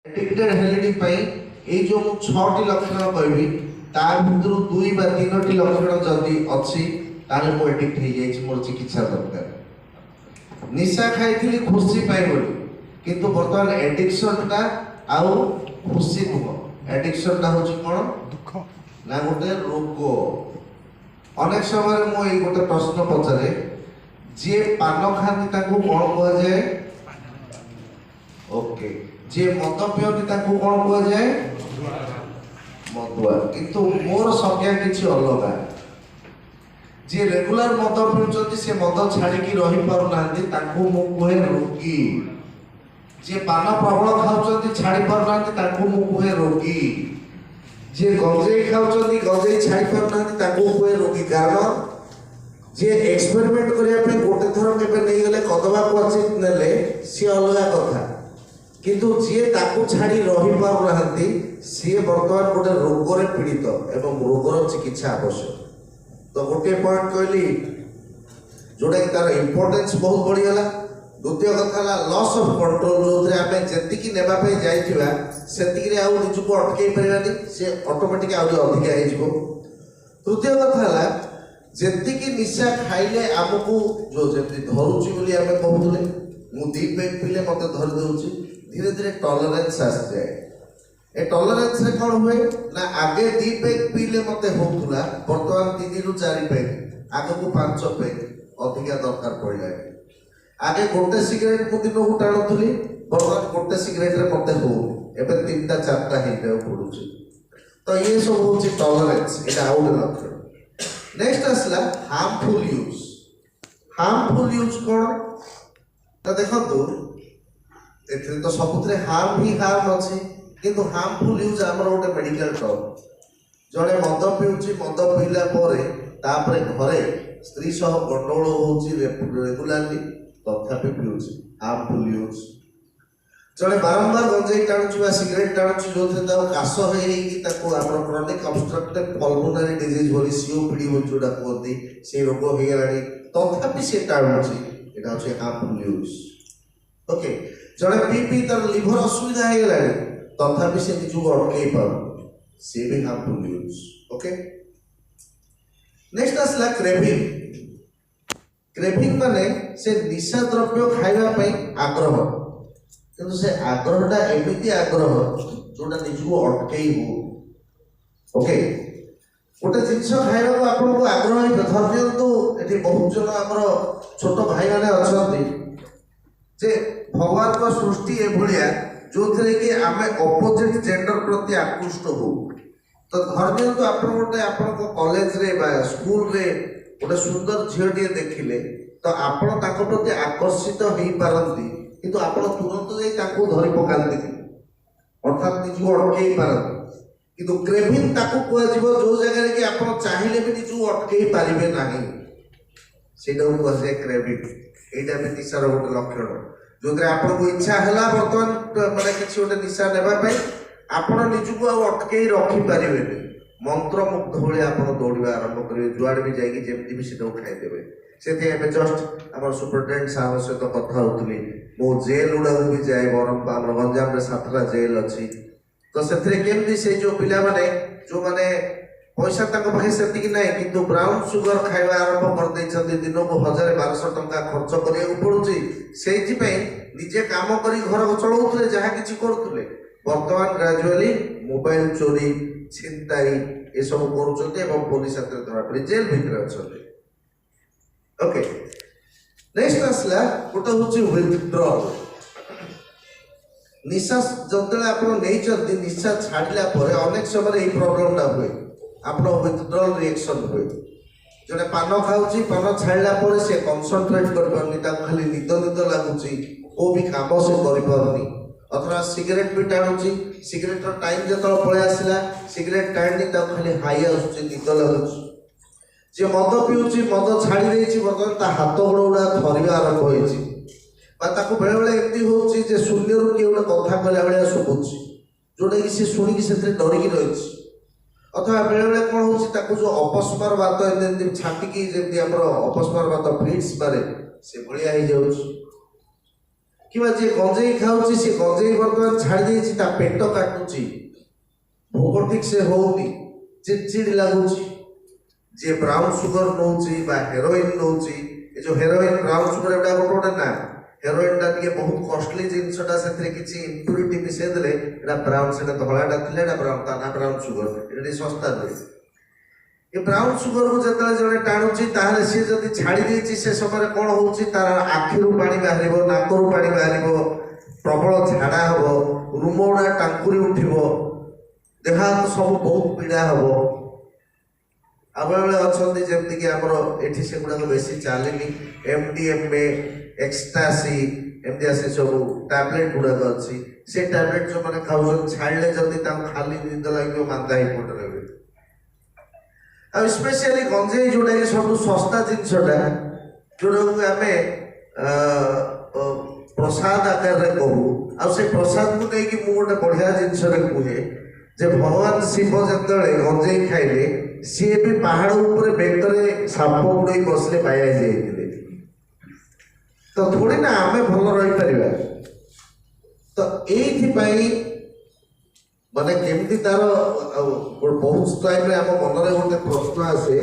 Addicted हेलेनी पई एई जो मु 6टी लक्षण कहबी ता भितर 2 बा 3टी लक्षण जदी अछि ताले मु एडिक्ट हे जाई छी मोर चिकित्सा दरकार निशा खाइथिली खुशी पाइ बोली किंतु वर्तमान एडिक्शन ता आउ खुशी नुह एडिक्शन ता होची कोन दुख ना गोटे रोग अनेक समय मु एई गोटे प्रश्न पचारे जे पान खाती ताकू कोन कह जाय ओके जे मद पियती ताकू कोन कह जाय मदुआ किंतु मोर संज्ञा किछि अलगा जे रेगुलर मद पिउचती से मद छाड़ी की रही पारु नांती ताकू मु कहे रोगी जे पान प्रबल खाउचती छाड़ी पारु नांती ताकू मु कहे रोगी जे गंजेई खाउचती गंजेई छाड़ी पारु नांती ताकू कहे रोगी कारण जे एक्सपेरिमेंट करिया पे गोटे थर केबे नै गेले कदबा क्वचित नेले सी अलगा कथा किंतु जी ताकू छाड़ी रही पारु नांती सी वर्तमान गोटे रोग पीड़ित एवं रोगर चिकित्सा आवश्यक तो गोटे पॉइंट कहली जोटा कि तार इंपोर्टेंस बहुत बढ़ीगला द्वितीय कथा लॉस ऑफ कंट्रोल जो आम जी नेबा जाइथिबा सेतिकी रे आउ निजको अटकई परिबानी से ऑटोमेटिक आउ अधिक हो तृतीय कथा जेतिकी निशा खाइले आमको जो जेति धरुची बोली आमे कहउतले मु दी पेग पीले मते धरि दउची धीरे धीरे टॉलरेंस आस जाए ए टॉलरेंस रे कोन हुए ना आगे दी पेग पीले मते होतुला वर्तमान 3 रु 4 पेग आगे को 5 पेग अधिका दरकार पड़िला आगे गोटे सिगरेट मु दिन को टाणुथली वर्तमान गोटे सिगरेट रे मते हो एबे 3टा 4टा हे जाउ पडुची तो ये सब होची टॉलरेंस एटा आउट लक्षण नेक्स्ट असला हार्मफुल यूज कोन तो देखो एथरे तो सबुतरे हार्म ही हार्म अछि किंतु हार्मफुल यूज हमर गोटे मेडिकल टर्म जड़े मद पिउची मद पीला परे तापरे घरे स्त्री सह गंडगोल होउची रेगुलारली तथापि पिउची हार्मफुल यूज जड़े बारंबार गंजेई टाणुची बा सिगरेट टाणुची जोथे ता काश हेई कि ताको हमर chronic obstructive pulmonary disease Holi COPD हो जोडा कोती से रोग हो गेलानी तथापि से टाणुची एटा होची हार्मफुल यूज ओके जड़े पी तार लिवर असुविधा है गेलानी तथापि से निजु अटकई पार से भी हार्मफुल यूज ओके नेक्स्ट असला क्रेविंग माने से निशा द्रव्य खाइबा पई आग्रह किंतु से आग्रहटा एमिति आग्रह जोटा निजु अटकई हो ओके गोटे जिनस खाइबा को आपन को आग्रह है धर्म तो एठी बहुत जन हमर छोट भाई माने अछंती जे भगवान को सृष्टि ए भलिया जो थे कि आमे ऑपोजिट जेंडर प्रति आकृष्ट हो तो धर्म तो आपन गोटे आपन को कॉलेज रे बा स्कूल रे गोटे सुंदर झियोटी देखिले तो आपन ताको प्रति आकर्षित होई पारंती किंतु आपन तुरंत जाई ताको धरि पकांती अर्थात निजु अटकई पारंती किंतु क्रेविंग ताको को जीव जो जगह रे कि आपन चाहिले भी निजु अटकई पारिबे नाही सेटा को से क्रेविंग एटा भी निशार गोटे लक्षण जोदरे आपन को इच्छा हला वर्तमान माने किछि गोटे निशा नेबा पई आपन निजु को अटकई रखि पारिबे मंत्र मुग्ध भले आपन दौड़िबा आरंभ करिवे जुआड भी जाई कि जेमति भी सेटा खाइ देबे सेते एबे जस्ट हमर सुपरिटेंडेंट साहब सहित कथा होतली मो जेल उडा भी जाय बरम हमर गंजाम रे 7टा जेल अछि तो सेथरे केमति से जो पिला माने जो माने पैसा तक पाखे सेति कि नाही किंतु ब्राउन सुगर खाइबा आरंभ कर दैछथि दिन को 1200 टंका खर्च करिया पड़ुची सेति पे निजे काम करी घर को चलाउथले जहा किछि करथले वर्तमान ग्रेजुअली मोबाइल चोरी छिनताई ए सब करूचते एवं पुलिस हाथ धरा पड़ी जेल भीतर अछते ओके नेक्स्ट असला गोटे होची विथड्रॉल निशा जतले आपण नेचर निशा छाडला परे अनेक समय ए प्रॉब्लम ना हुए आपण विथड्रॉल रिएक्शन हुए जने पान खाउची पान छाडला परे से कंसंट्रेट कर परनी ता खाली निद निद लागुची को भी काम से करि परनी अथवा सिगरेट भी टाणुची सिगरेट रो टाइम जतल पळे आसिला सिगरेट टाणनी ता खाली हाई आसुची निद लागुची जे मद पिउची मद छाडी देछि वर्तमान ता हाथ गोड़ उडा थरिबा आरंभ होइछि बा ताको बेले बेले एमती होउछि जे शून्य रु के उडा कथा कहला बेले सुबुछि जोडे कि से सुनी कि सेते डरी कि रहिछि अथवा बेले बेले कोन होउछि ताको जो अपस्मार बात एमती छाटी कि जेमती हमर अपस्मार बात फिट्स मारे से भलिया हे जाउछि କିମ୍ବା ଯିଏ ଗଞ୍ଜେଇ ଖାଉଛି ସେ ଗଞ୍ଜେଇ ବର୍ତ୍ତମାନ ଛାଡ଼ି ଦେଇଛି, ତା ପେଟ କାଟୁଛି, ଭୋକ ଠିକ ସେ ହଉନି, ଚିଡ଼ଚିଡ଼ି ଲାଗୁଛି। ଯିଏ ବ୍ରାଉନ୍ ସୁଗର ନଉଛି ବା ହେରୋଇନ୍ ନଉଛି, ଏ ଯୋଉ ହେରୋଇନ୍ ବ୍ରାଉନ୍ ସୁଗର ଏଗୁଡ଼ା ଗୋଟେ ଗୋଟେ ନା, ହେରୋଇନ୍ ଟା ଟିକେ ବହୁତ କଷ୍ଟଲି ଜିନିଷଟା, ସେଥିରେ କିଛି ଇମ୍ପ୍ୟୁରିଟି ମିଶେଇ ଦେଲେ ଏଇଟା ବ୍ରାଉନ୍, ସେଟା ଧଳାଟା ଥିଲେ ଏଇଟା ବ୍ରାଉନ୍, ତା ନା ବ୍ରାଉନ୍ ସୁଗର, ଏଇଟା ଟିକେ ଶସ୍ତା ନୁହେଁ। ଏ ବ୍ରାଉନ୍ ସୁଗରକୁ ଯେତେବେଳେ ଜଣେ ଟାଣୁଛି ତାହେଲେ ସିଏ ଯଦି ଛାଡ଼ି ଦେଇଛି ସେ ସମୟରେ କ'ଣ ହେଉଛି, ତାର ଆଖିରୁ ପାଣି ବାହାରିବ, ନାକରୁ ପାଣି ବାହାରିବ, ପ୍ରବଳ ଝାଡ଼ା ହବ, ରୁମ ଗୁଡ଼ା ଟାଙ୍କୁରି ଉଠିବ, ଦେହ ହାତ ସବୁ ବହୁତ ପୀଡ଼ା ହବ। ଆଉ ବେଳେବେଳେ ଅଛନ୍ତି ଯେମିତିକି ଆମର ଏଠି ସେଗୁଡ଼ାକ ବେଶୀ ଚାଲିନି, MDMA, ଏକ୍ସଟାସି, ଏମିତିଆ ସେ ସବୁ ଟ୍ୟାବଲେଟ୍ ଗୁଡ଼ାକ ଅଛି। ସେ ଟ୍ୟାବଲେଟ୍ ଯେଉଁମାନେ ଖାଉଛନ୍ତି ଛାଡ଼ିଲେ ଯଦି ତାଙ୍କୁ ଖାଲି ନିଦ ଲାଗିବ, ମାନ୍ଦା ହେଇ ପଟ ରହିବେ। ଆଉ ସ୍ପେସିଆଲି ଗଞ୍ଜେଇ ଯୋଉଟାକି ସବୁଠୁ ଶସ୍ତା ଜିନିଷଟା, ଯୋଉଟାକୁ ଆମେ ପ୍ରସାଦ ଆକାରରେ କହୁ, ଆଉ ସେ ପ୍ରସାଦକୁ ନେଇକି ମୁଁ ଗୋଟେ ବଢ଼ିଆ ଜିନିଷରେ କୁହେ ଯେ ଭଗବାନ ଶିବ ଯେତେବେଳେ ଗଞ୍ଜେଇ ଖାଇଲେ, ସିଏ ବି ପାହାଡ଼ ଉପରେ ବେକରେ ସାପ ଗୁଡ଼େଇ ବସିଲେ ବାୟା ହେଇଯାଇଥିଲେ। ତ ଥୋଡ଼ି ନା ଆମେ ଭଲ ରହିପାରିବା। ତ ଏଇଥିପାଇଁ ମାନେ କେମିତି ତାର ବହୁତ ଟାଇମରେ ଆମ ମନରେ ଗୋଟେ ପ୍ରଶ୍ନ ଆସେ